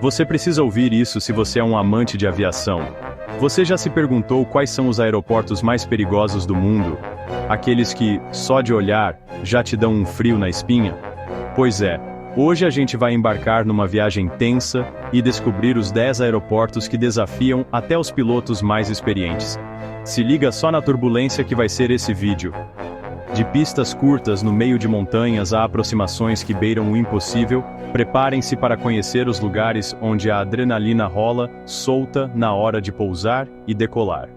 Você precisa ouvir isso se você é um amante de aviação. Você já se perguntou quais são os aeroportos mais perigosos do mundo? Aqueles que, só de olhar, já te dão um frio na espinha? Pois é, hoje a gente vai embarcar numa viagem tensa e descobrir os 10 aeroportos que desafiam até os pilotos mais experientes. Se liga só na turbulência que vai ser esse vídeo. De pistas curtas no meio de montanhas a aproximações que beiram o impossível, preparem-se para conhecer os lugares onde a adrenalina rola solta na hora de pousar e decolar.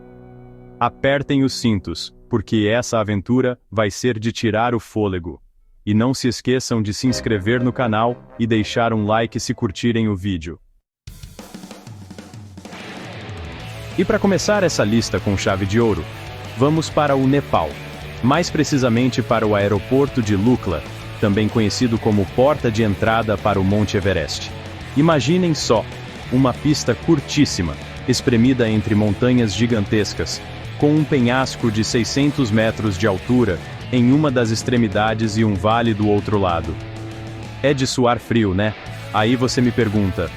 Apertem os cintos, porque essa aventura vai ser de tirar o fôlego. E não se esqueçam de se inscrever no canal e deixar um like se curtirem o vídeo. E para começar essa lista com chave de ouro, vamos para o Nepal. Mais precisamente para o aeroporto de Lukla, também conhecido como porta de entrada para o Monte Everest. Imaginem só, uma pista curtíssima, espremida entre montanhas gigantescas, com um penhasco de 600 metros de altura em uma das extremidades e um vale do outro lado. É de suar frio, né? Aí você me pergunta,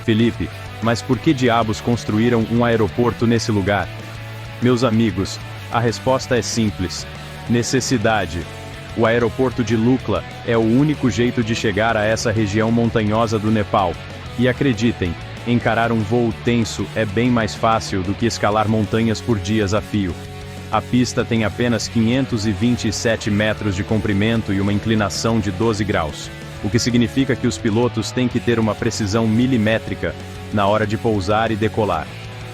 Felipe, mas por que diabos construíram um aeroporto nesse lugar? Meus amigos, a resposta é simples. Necessidade. O aeroporto de Lukla é o único jeito de chegar a essa região montanhosa do Nepal. E acreditem, encarar um voo tenso é bem mais fácil do que escalar montanhas por dias a fio. A pista tem apenas 527 metros de comprimento e uma inclinação de 12 graus, o que significa que os pilotos têm que ter uma precisão milimétrica na hora de pousar e decolar.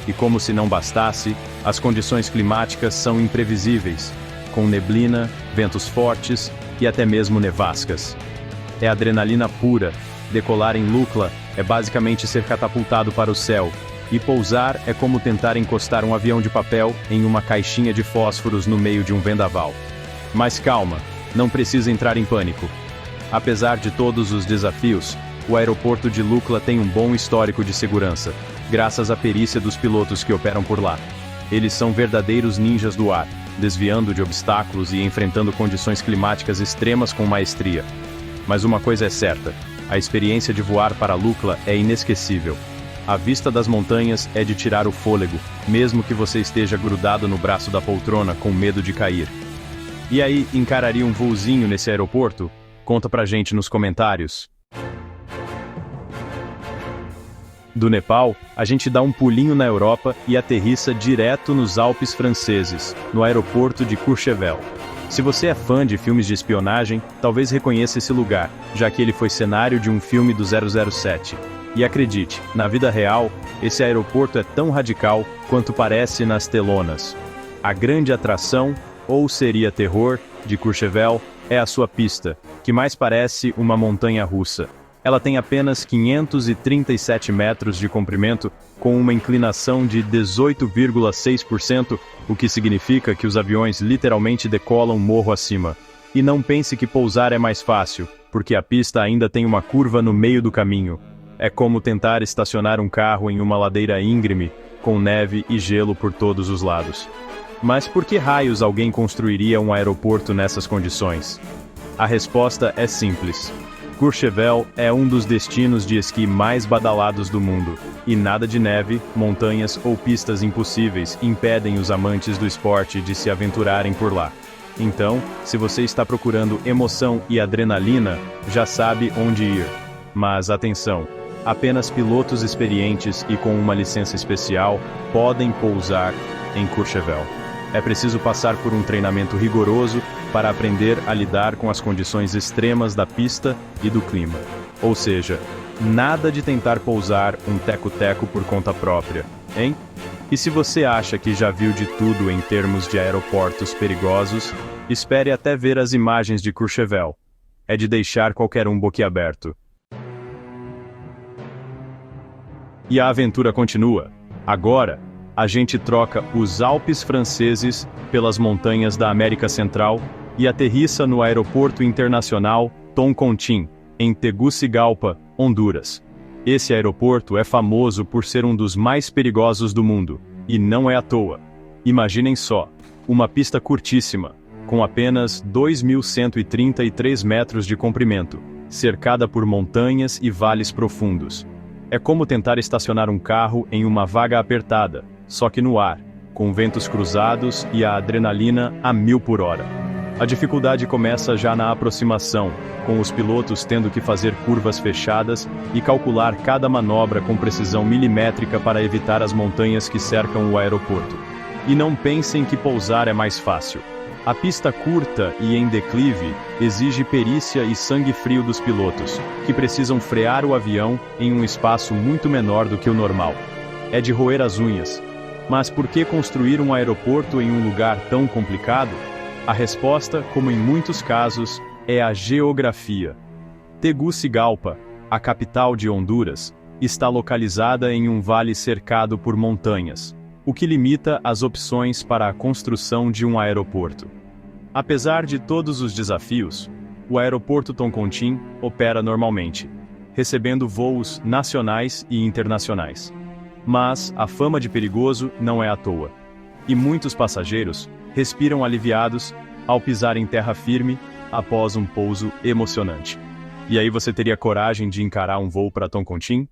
E como se não bastasse, as condições climáticas são imprevisíveis, com neblina, ventos fortes e até mesmo nevascas. É adrenalina pura. Decolar em Lukla é basicamente ser catapultado para o céu, e pousar é como tentar encostar um avião de papel em uma caixinha de fósforos no meio de um vendaval. Mas calma, não precisa entrar em pânico. Apesar de todos os desafios, o aeroporto de Lukla tem um bom histórico de segurança, graças à perícia dos pilotos que operam por lá. Eles são verdadeiros ninjas do ar, desviando de obstáculos e enfrentando condições climáticas extremas com maestria. Mas uma coisa é certa, a experiência de voar para Lukla é inesquecível. A vista das montanhas é de tirar o fôlego, mesmo que você esteja grudado no braço da poltrona com medo de cair. E aí, encararia um voozinho nesse aeroporto? Conta pra gente nos comentários. Do Nepal, a gente dá um pulinho na Europa e aterrissa direto nos Alpes franceses, no aeroporto de Courchevel. Se você é fã de filmes de espionagem, talvez reconheça esse lugar, já que ele foi cenário de um filme do 007. E acredite, na vida real, esse aeroporto é tão radical quanto parece nas telonas. A grande atração, ou seria terror, de Courchevel é a sua pista, que mais parece uma montanha russa. Ela tem apenas 537 metros de comprimento, com uma inclinação de 18,6%, o que significa que os aviões literalmente decolam morro acima. E não pense que pousar é mais fácil, porque a pista ainda tem uma curva no meio do caminho. É como tentar estacionar um carro em uma ladeira íngreme, com neve e gelo por todos os lados. Mas por que raios alguém construiria um aeroporto nessas condições? A resposta é simples. Courchevel é um dos destinos de esqui mais badalados do mundo, e nada de neve, montanhas ou pistas impossíveis impedem os amantes do esporte de se aventurarem por lá. Então, se você está procurando emoção e adrenalina, já sabe onde ir. Mas atenção, apenas pilotos experientes e com uma licença especial podem pousar em Courchevel. É preciso passar por um treinamento rigoroso para aprender a lidar com as condições extremas da pista e do clima. Ou seja, nada de tentar pousar um teco-teco por conta própria, hein? E se você acha que já viu de tudo em termos de aeroportos perigosos, espere até ver as imagens de Courchevel. É de deixar qualquer um boquiaberto. E a aventura continua. Agora, a gente troca os Alpes franceses pelas montanhas da América Central e aterrissa no Aeroporto Internacional Toncontín, em Tegucigalpa, Honduras. Esse aeroporto é famoso por ser um dos mais perigosos do mundo, e não é à toa. Imaginem só, uma pista curtíssima, com apenas 2.133 metros de comprimento, cercada por montanhas e vales profundos. É como tentar estacionar um carro em uma vaga apertada, só que no ar, com ventos cruzados e a adrenalina a 1000 por hora. A dificuldade começa já na aproximação, com os pilotos tendo que fazer curvas fechadas e calcular cada manobra com precisão milimétrica para evitar as montanhas que cercam o aeroporto. E não pensem que pousar é mais fácil. A pista curta e em declive exige perícia e sangue frio dos pilotos, que precisam frear o avião em um espaço muito menor do que o normal. É de roer as unhas. Mas por que construir um aeroporto em um lugar tão complicado? A resposta, como em muitos casos, é a geografia. Tegucigalpa, a capital de Honduras, está localizada em um vale cercado por montanhas, o que limita as opções para a construção de um aeroporto. Apesar de todos os desafios, o aeroporto Toncontín opera normalmente, recebendo voos nacionais e internacionais. Mas a fama de perigoso não é à toa. E muitos passageiros respiram aliviados ao pisar em terra firme após um pouso emocionante. E aí você teria coragem de encarar um voo para Toncontín?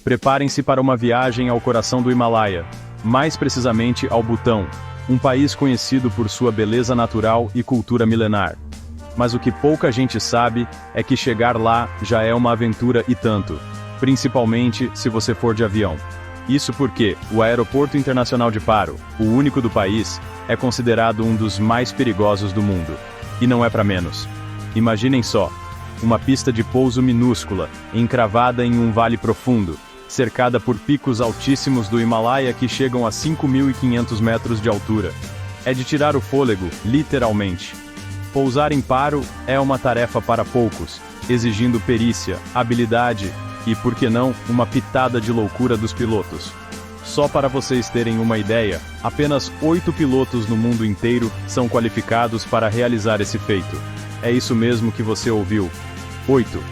Preparem-se para uma viagem ao coração do Himalaia, mais precisamente ao Butão, um país conhecido por sua beleza natural e cultura milenar. Mas o que pouca gente sabe é que chegar lá já é uma aventura e tanto, principalmente se você for de avião. Isso porque o Aeroporto Internacional de Paro, o único do país, é considerado um dos mais perigosos do mundo. E não é para menos. Imaginem só, uma pista de pouso minúscula, encravada em um vale profundo, cercada por picos altíssimos do Himalaia que chegam a 5.500 metros de altura. É de tirar o fôlego, literalmente. Pousar em Paro é uma tarefa para poucos, exigindo perícia, habilidade e, por que não, uma pitada de loucura dos pilotos. Só para vocês terem uma ideia, apenas 8 pilotos no mundo inteiro são qualificados para realizar esse feito. É isso mesmo que você ouviu. 8.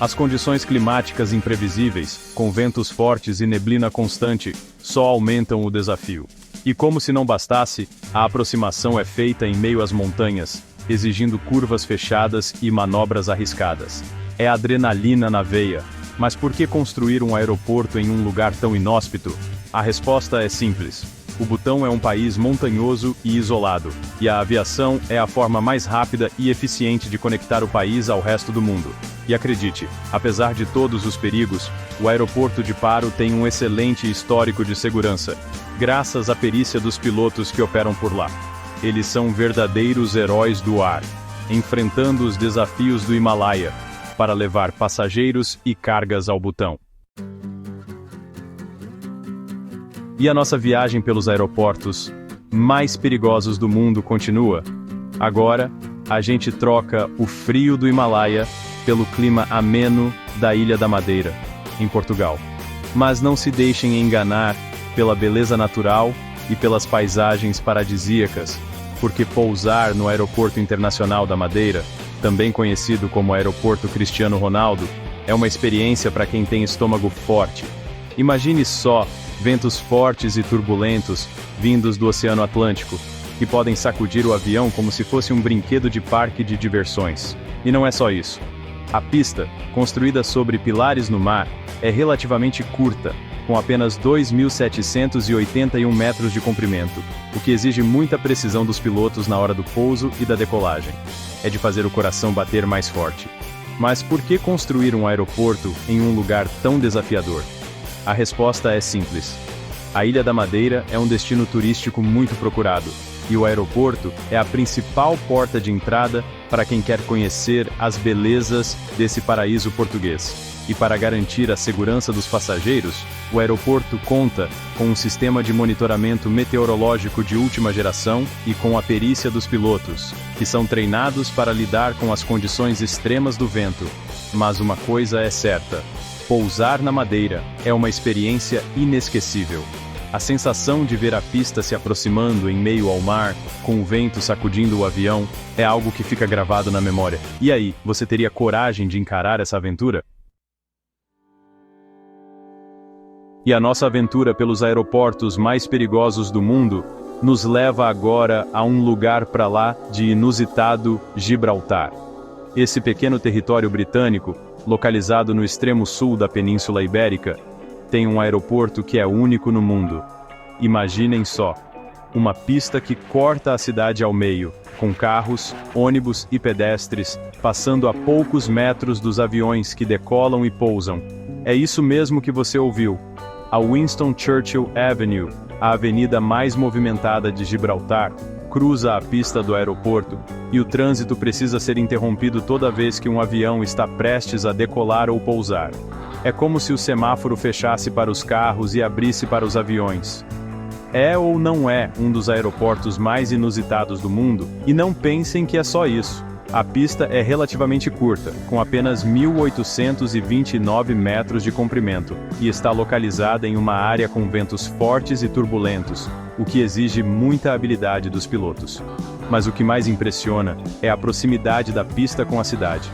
As condições climáticas imprevisíveis, com ventos fortes e neblina constante, só aumentam o desafio. E como se não bastasse, a aproximação é feita em meio às montanhas, exigindo curvas fechadas e manobras arriscadas. É adrenalina na veia. Mas por que construir um aeroporto em um lugar tão inóspito? A resposta é simples. O Butão é um país montanhoso e isolado, e a aviação é a forma mais rápida e eficiente de conectar o país ao resto do mundo. E acredite, apesar de todos os perigos, o aeroporto de Paro tem um excelente histórico de segurança, graças à perícia dos pilotos que operam por lá. Eles são verdadeiros heróis do ar, enfrentando os desafios do Himalaia, para levar passageiros e cargas ao Butão. E a nossa viagem pelos aeroportos mais perigosos do mundo continua. Agora, a gente troca o frio do Himalaia pelo clima ameno da Ilha da Madeira, em Portugal. Mas não se deixem enganar pela beleza natural e pelas paisagens paradisíacas, porque pousar no Aeroporto Internacional da Madeira, também conhecido como Aeroporto Cristiano Ronaldo, é uma experiência para quem tem estômago forte. Imagine só ventos fortes e turbulentos vindos do Oceano Atlântico, que podem sacudir o avião como se fosse um brinquedo de parque de diversões. E não é só isso. A pista, construída sobre pilares no mar, é relativamente curta, com apenas 2.781 metros de comprimento, o que exige muita precisão dos pilotos na hora do pouso e da decolagem. É de fazer o coração bater mais forte. Mas por que construir um aeroporto em um lugar tão desafiador? A resposta é simples. A Ilha da Madeira é um destino turístico muito procurado, e o aeroporto é a principal porta de entrada para quem quer conhecer as belezas desse paraíso português. E para garantir a segurança dos passageiros, o aeroporto conta com um sistema de monitoramento meteorológico de última geração e com a perícia dos pilotos, que são treinados para lidar com as condições extremas do vento. Mas uma coisa é certa: pousar na Madeira é uma experiência inesquecível. A sensação de ver a pista se aproximando em meio ao mar, com o vento sacudindo o avião, é algo que fica gravado na memória. E aí, você teria coragem de encarar essa aventura? E a nossa aventura pelos aeroportos mais perigosos do mundo nos leva agora a um lugar para lá de inusitado Gibraltar. Esse pequeno território britânico, localizado no extremo sul da Península Ibérica, tem um aeroporto que é único no mundo. Imaginem só, uma pista que corta a cidade ao meio, com carros, ônibus e pedestres, passando a poucos metros dos aviões que decolam e pousam. É isso mesmo que você ouviu. A Winston Churchill Avenue, a avenida mais movimentada de Gibraltar, cruza a pista do aeroporto, e o trânsito precisa ser interrompido toda vez que um avião está prestes a decolar ou pousar. É como se o semáforo fechasse para os carros e abrisse para os aviões. É ou não é um dos aeroportos mais inusitados do mundo? E não pensem que é só isso. A pista é relativamente curta, com apenas 1.829 metros de comprimento, e está localizada em uma área com ventos fortes e turbulentos, o que exige muita habilidade dos pilotos. Mas o que mais impressiona é a proximidade da pista com a cidade.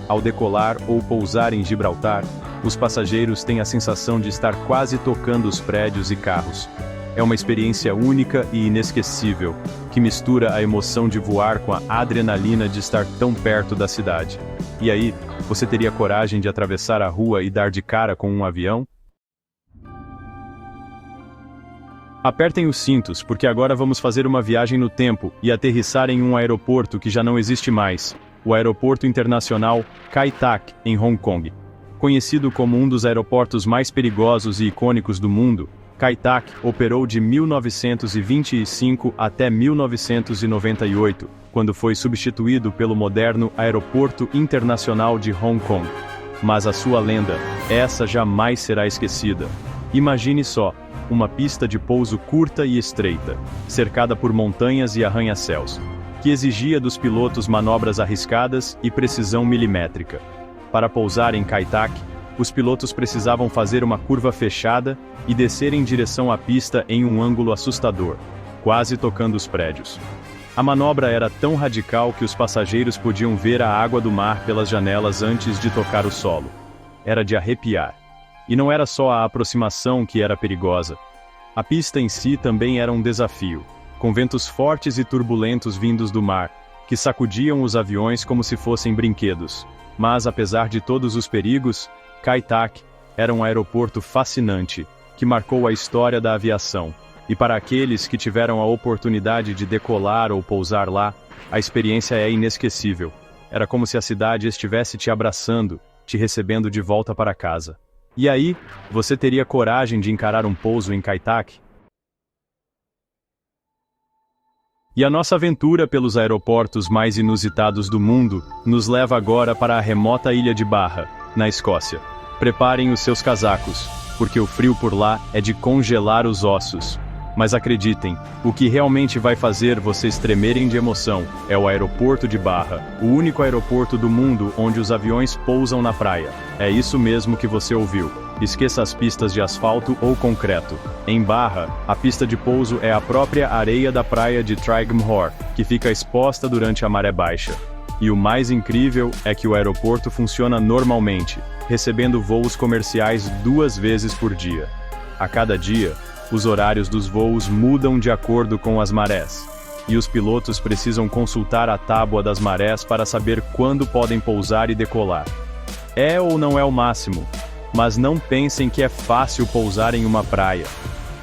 Ao decolar ou pousar em Gibraltar, os passageiros têm a sensação de estar quase tocando os prédios e carros. É uma experiência única e inesquecível, que mistura a emoção de voar com a adrenalina de estar tão perto da cidade. E aí, você teria coragem de atravessar a rua e dar de cara com um avião? Apertem os cintos, porque agora vamos fazer uma viagem no tempo e aterrissar em um aeroporto que já não existe mais, o Aeroporto Internacional Kai Tak, em Hong Kong. Conhecido como um dos aeroportos mais perigosos e icônicos do mundo, Kai Tak operou de 1925 até 1998, quando foi substituído pelo moderno Aeroporto Internacional de Hong Kong. Mas a sua lenda, essa jamais será esquecida. Imagine só, uma pista de pouso curta e estreita, cercada por montanhas e arranha-céus, que exigia dos pilotos manobras arriscadas e precisão milimétrica. Para pousar em Kai Tak, os pilotos precisavam fazer uma curva fechada e descer em direção à pista em um ângulo assustador, quase tocando os prédios. A manobra era tão radical que os passageiros podiam ver a água do mar pelas janelas antes de tocar o solo. Era de arrepiar. E não era só a aproximação que era perigosa. A pista em si também era um desafio, com ventos fortes e turbulentos vindos do mar, que sacudiam os aviões como se fossem brinquedos. Mas apesar de todos os perigos, Kai Tak era um aeroporto fascinante, que marcou a história da aviação. E para aqueles que tiveram a oportunidade de decolar ou pousar lá, a experiência é inesquecível. Era como se a cidade estivesse te abraçando, te recebendo de volta para casa. E aí, você teria coragem de encarar um pouso em Kai Tak? E a nossa aventura pelos aeroportos mais inusitados do mundo nos leva agora para a remota ilha de Barra, na Escócia. Preparem os seus casacos, porque o frio por lá é de congelar os ossos. Mas acreditem, o que realmente vai fazer vocês tremerem de emoção é o aeroporto de Barra, o único aeroporto do mundo onde os aviões pousam na praia. É isso mesmo que você ouviu. Esqueça as pistas de asfalto ou concreto. Em Barra, a pista de pouso é a própria areia da praia de Tregmhor, que fica exposta durante a maré baixa. E o mais incrível é que o aeroporto funciona normalmente, recebendo voos comerciais 2 vezes por dia. A cada dia, os horários dos voos mudam de acordo com as marés, e os pilotos precisam consultar a tábua das marés para saber quando podem pousar e decolar. É ou não é o máximo? Mas não pensem que é fácil pousar em uma praia.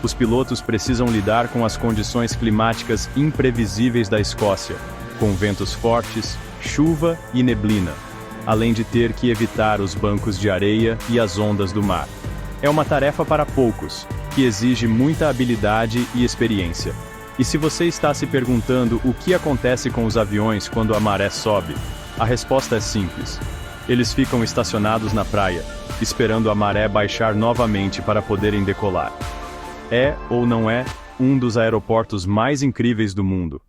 Os pilotos precisam lidar com as condições climáticas imprevisíveis da Escócia, com ventos fortes, chuva e neblina, além de ter que evitar os bancos de areia e as ondas do mar. É uma tarefa para poucos, que exige muita habilidade e experiência. E se você está se perguntando o que acontece com os aviões quando a maré sobe, a resposta é simples. Eles ficam estacionados na praia, esperando a maré baixar novamente para poderem decolar. É, ou não é, um dos aeroportos mais incríveis do mundo.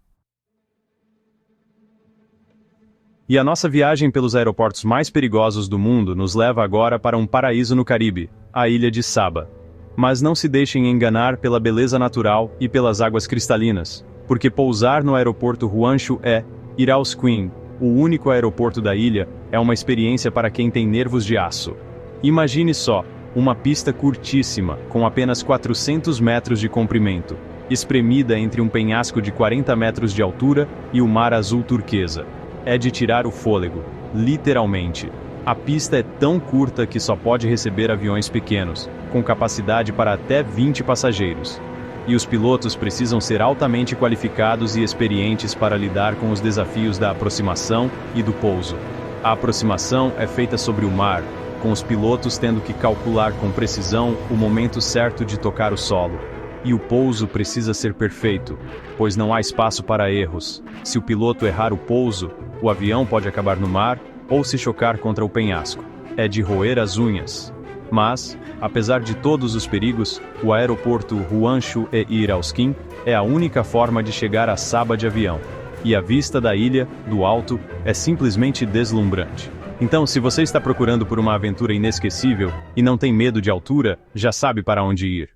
E a nossa viagem pelos aeroportos mais perigosos do mundo nos leva agora para um paraíso no Caribe, a ilha de Saba. Mas não se deixem enganar pela beleza natural e pelas águas cristalinas, porque pousar no aeroporto Huanshu é, Iraus Queen, o único aeroporto da ilha, é uma experiência para quem tem nervos de aço. Imagine só, uma pista curtíssima, com apenas 400 metros de comprimento, espremida entre um penhasco de 40 metros de altura e o mar azul turquesa. É de tirar o fôlego, literalmente. A pista é tão curta que só pode receber aviões pequenos, com capacidade para até 20 passageiros. E os pilotos precisam ser altamente qualificados e experientes para lidar com os desafios da aproximação e do pouso. A aproximação é feita sobre o mar, com os pilotos tendo que calcular com precisão o momento certo de tocar o solo. E o pouso precisa ser perfeito, pois não há espaço para erros. Se o piloto errar o pouso, o avião pode acabar no mar ou se chocar contra o penhasco. É de roer as unhas. Mas, apesar de todos os perigos, o aeroporto Hwangju e Irauskin é a única forma de chegar a Saba de avião. E a vista da ilha, do alto, é simplesmente deslumbrante. Então, se você está procurando por uma aventura inesquecível e não tem medo de altura, já sabe para onde ir.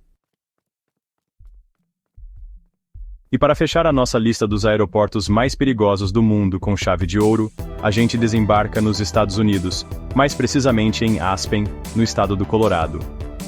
E para fechar a nossa lista dos aeroportos mais perigosos do mundo com chave de ouro, a gente desembarca nos Estados Unidos, mais precisamente em Aspen, no estado do Colorado.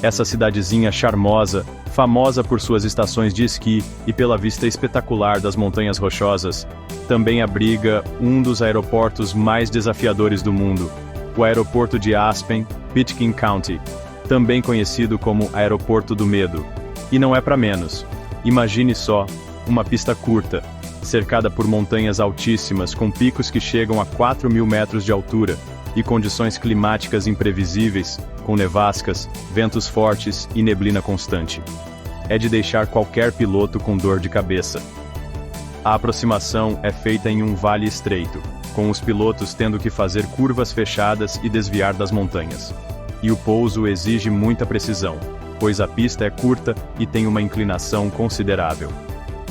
Essa cidadezinha charmosa, famosa por suas estações de esqui e pela vista espetacular das montanhas rochosas, também abriga um dos aeroportos mais desafiadores do mundo, o aeroporto de Aspen, Pitkin County, também conhecido como Aeroporto do Medo. E não é para menos. Imagine só, uma pista curta, cercada por montanhas altíssimas com picos que chegam a 4.000 metros de altura, e condições climáticas imprevisíveis, com nevascas, ventos fortes e neblina constante. É de deixar qualquer piloto com dor de cabeça. A aproximação é feita em um vale estreito, com os pilotos tendo que fazer curvas fechadas e desviar das montanhas. E o pouso exige muita precisão, pois a pista é curta e tem uma inclinação considerável.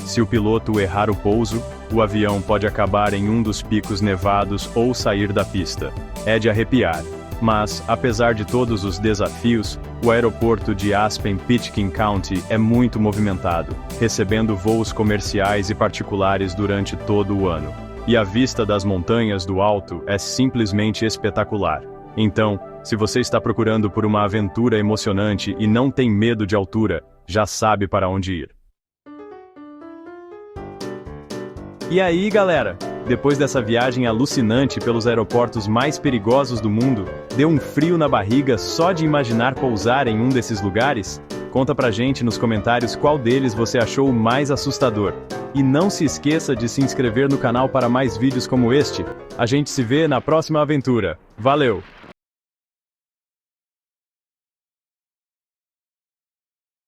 Se o piloto errar o pouso, o avião pode acabar em um dos picos nevados ou sair da pista. É de arrepiar. Mas, apesar de todos os desafios, o aeroporto de Aspen-Pitkin County é muito movimentado, recebendo voos comerciais e particulares durante todo o ano. E a vista das montanhas do alto é simplesmente espetacular. Então, se você está procurando por uma aventura emocionante e não tem medo de altura, já sabe para onde ir. E aí, galera? Depois dessa viagem alucinante pelos aeroportos mais perigosos do mundo, deu um frio na barriga só de imaginar pousar em um desses lugares? Conta pra gente nos comentários qual deles você achou o mais assustador. E não se esqueça de se inscrever no canal para mais vídeos como este. A gente se vê na próxima aventura. Valeu!